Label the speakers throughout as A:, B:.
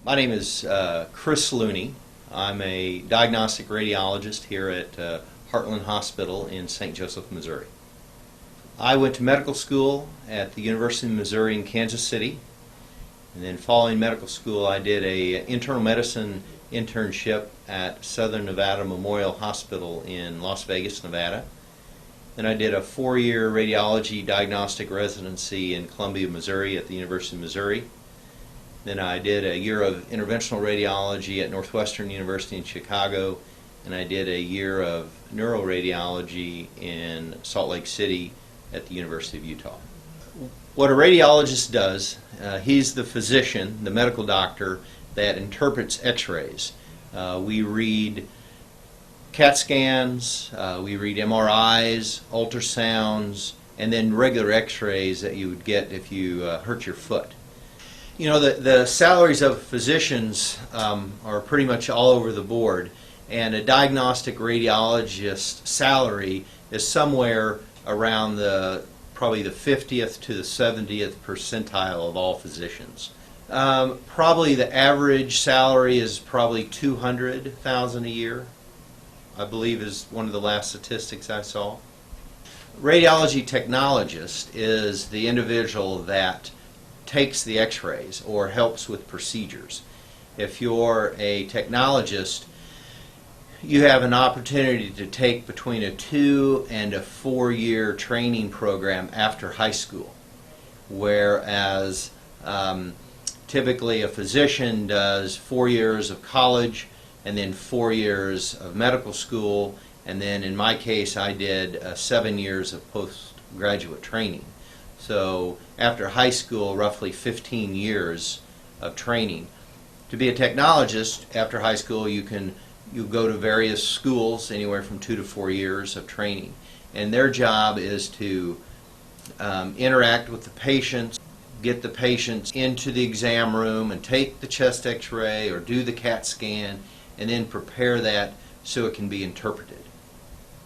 A: My name is Chris Looney. I'm a diagnostic radiologist here at Heartland Hospital in St. Joseph, Missouri. I went to medical school at the University of Missouri in Kansas City, and then following medical school I did a internal medicine internship at Southern Nevada Memorial Hospital in Las Vegas, Nevada. Then I did a 4-year radiology diagnostic residency in Columbia, Missouri at the University of Missouri. Then I did a year of interventional radiology at Northwestern University in Chicago, and I did a year of neuroradiology in Salt Lake City at the University of Utah. What a radiologist does, he's the physician, the medical doctor that interprets x-rays. We read CAT scans, we read MRIs, ultrasounds, and then regular x-rays that you would get if you hurt your foot. You know, the salaries of physicians are pretty much all over the board, and a diagnostic radiologist salary is somewhere around probably the 50th to the 70th percentile of all physicians. Probably the average salary is probably $200,000 a year, I believe is one of the last statistics I saw. Radiology technologist is the individual that takes the x-rays or helps with procedures. If you're a technologist, you have an opportunity to take between a 2 and a 4-year training program after high school, whereas typically a physician does 4 years of college and then 4 years of medical school, and then in my case I did 7 years of postgraduate training. So after high school, roughly 15 years of training. To be a technologist after high school, you go to various schools, anywhere from 2 to 4 years of training, and their job is to interact with the patients, get the patients into the exam room and take the chest x-ray or do the CAT scan, and then prepare that so it can be interpreted.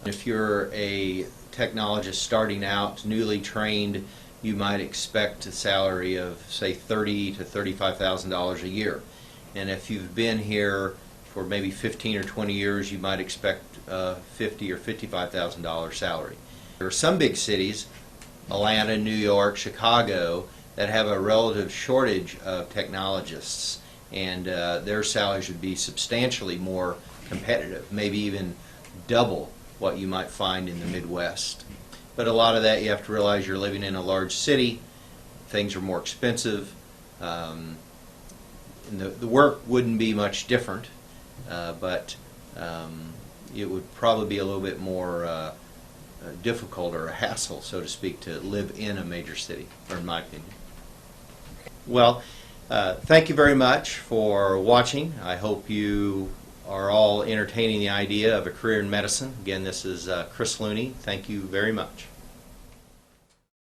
A: If you're a technologist starting out, newly trained, you might expect a salary of, say, $30,000 to $35,000 a year. And if you've been here for maybe 15 or 20 years, you might expect $50,000 or $55,000 salary. There are some big cities, Atlanta, New York, Chicago, that have a relative shortage of technologists, and their salaries would be substantially more competitive, maybe even double what you might find in the Midwest. But a lot of that, you have to realize you're living in a large city, things are more expensive, and the work wouldn't be much different, but it would probably be a little bit more difficult or a hassle, so to speak, to live in a major city, or in my opinion. Well, thank you very much for watching. I hope you are all entertaining the idea of a career in medicine. Again, this is Chris Looney. Thank you very much.